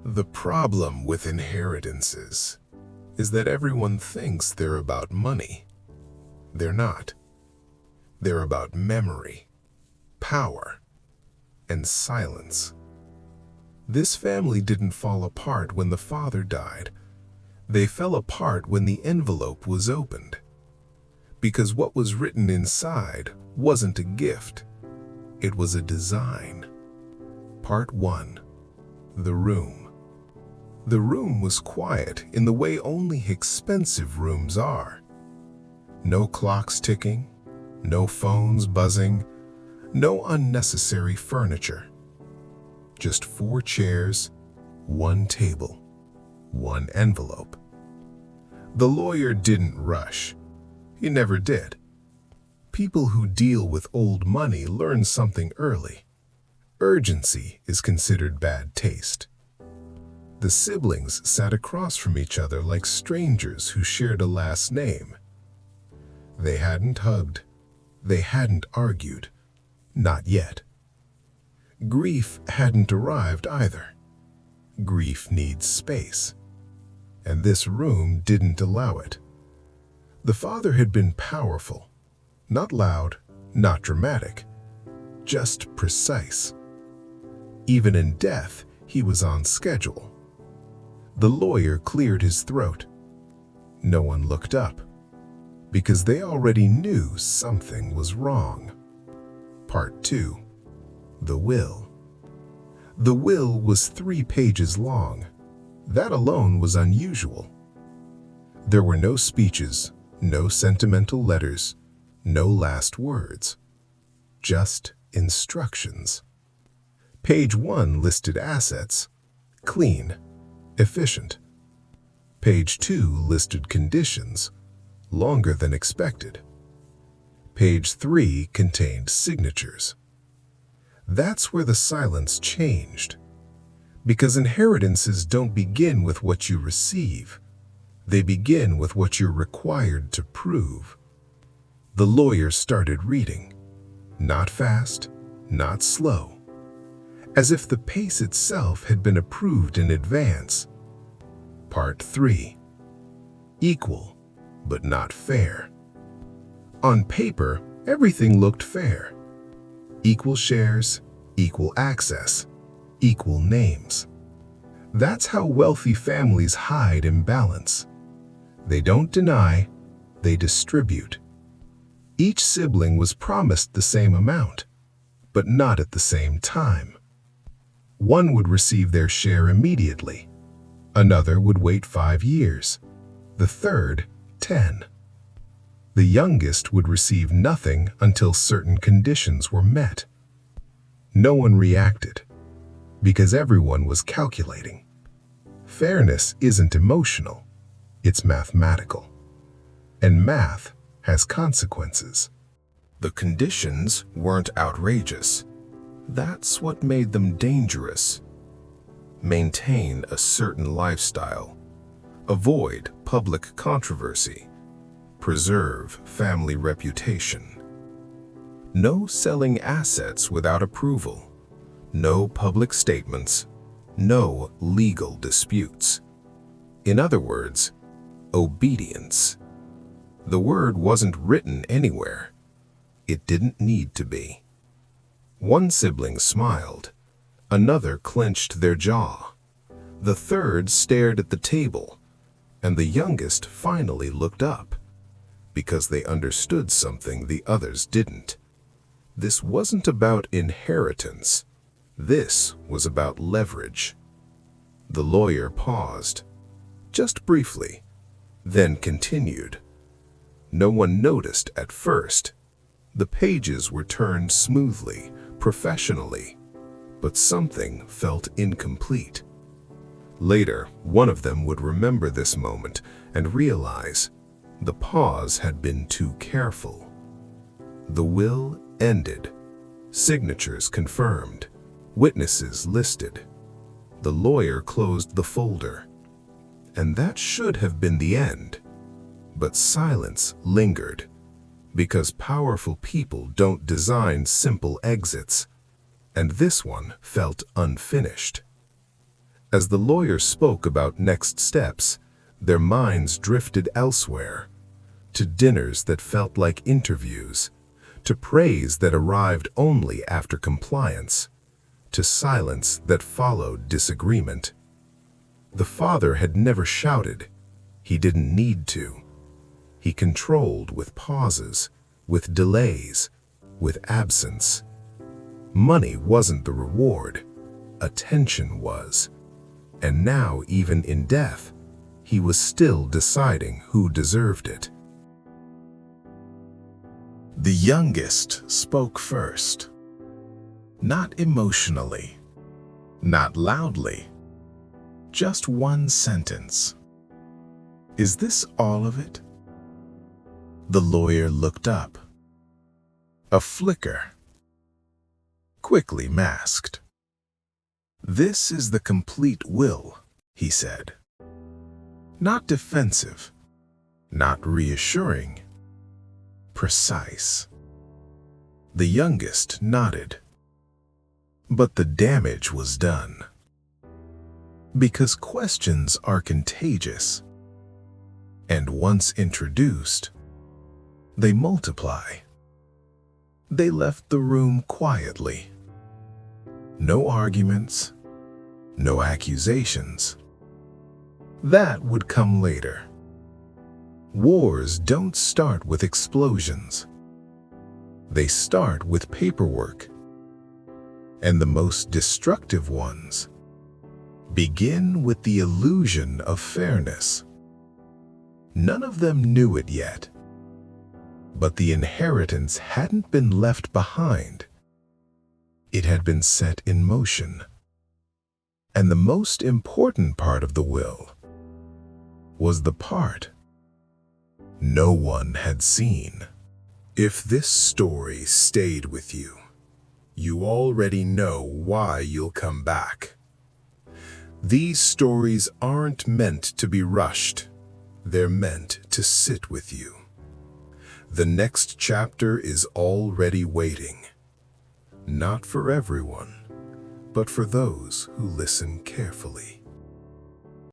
The problem with inheritances is that everyone thinks they're about money. They're not. They're about memory, power, and silence. This family didn't fall apart when the father died. They fell apart when the envelope was opened. Because what was written inside wasn't a gift. It was a design. Part 1. The Room. The room was quiet in the way only expensive rooms are. No clocks ticking, no phones buzzing, no unnecessary furniture. Just 4 chairs, 1 table, 1 envelope. The lawyer didn't rush. He never did. People who deal with old money learn something early. Urgency is considered bad taste. The siblings sat across from each other like strangers who shared a last name. They hadn't hugged. They hadn't argued. Not yet. Grief hadn't arrived either. Grief needs space. And this room didn't allow it. The father had been powerful. Not loud, not dramatic. Just precise. Even in death, he was on schedule. The lawyer cleared his throat. No one looked up, because they already knew something was wrong. Part 2. The Will. The will was 3 pages long. That alone was unusual. There were no speeches, no sentimental letters, no last words. Just instructions. Page 1 listed assets: clean, efficient. Page 2 listed conditions: longer than expected. Page 3 contained signatures. That's where the silence changed. Because inheritances don't begin with what you receive. They begin with what you're required to prove. The lawyer started reading. Not fast, not slow. As if the pace itself had been approved in advance. Part 3. Equal, but not fair. On paper, everything looked fair. Equal shares, equal access, equal names. That's how wealthy families hide imbalance. They don't deny, they distribute. Each sibling was promised the same amount, but not at the same time. One would receive their share immediately. Another would wait 5 years. The third, 10. The youngest would receive nothing until certain conditions were met. No one reacted, because everyone was calculating. Fairness isn't emotional, it's mathematical. And math has consequences. The conditions weren't outrageous. That's what made them dangerous. Maintain a certain lifestyle. Avoid public controversy. Preserve family reputation. No selling assets without approval. No public statements. No legal disputes. In other words, obedience. The word wasn't written anywhere. It didn't need to be. One sibling smiled. Another clenched their jaw. The third stared at the table, and the youngest finally looked up, because they understood something the others didn't. This wasn't about inheritance. This was about leverage. The lawyer paused, just briefly, then continued. No one noticed at first. The pages were turned smoothly, professionally, but something felt incomplete. Later, one of them would remember this moment and realize the pause had been too careful. The will ended. Signatures confirmed. Witnesses listed. The lawyer closed the folder. And that should have been the end. But silence lingered, because powerful people don't design simple exits, and this one felt unfinished. As the lawyer spoke about next steps, their minds drifted elsewhere, to dinners that felt like interviews, to praise that arrived only after compliance, to silence that followed disagreement. The father had never shouted. He didn't need to. He controlled with pauses, with delays, with absence. Money wasn't the reward. Attention was. And now, even in death, he was still deciding who deserved it. The youngest spoke first. Not emotionally, not loudly, just one sentence. "Is this all of it?" The lawyer looked up. A flicker, quickly masked. "This is the complete will," he said. Not defensive, not reassuring, precise. The youngest nodded. But the damage was done. Because questions are contagious, and once introduced, they multiply. They left the room quietly. No arguments, no accusations. That would come later. Wars don't start with explosions. They start with paperwork. And the most destructive ones begin with the illusion of fairness. None of them knew it yet, but the inheritance hadn't been left behind. It had been set in motion. And the most important part of the will was the part no one had seen. If this story stayed with you, you already know why you'll come back. These stories aren't meant to be rushed. They're meant to sit with you. The next chapter is already waiting. Not for everyone, but for those who listen carefully.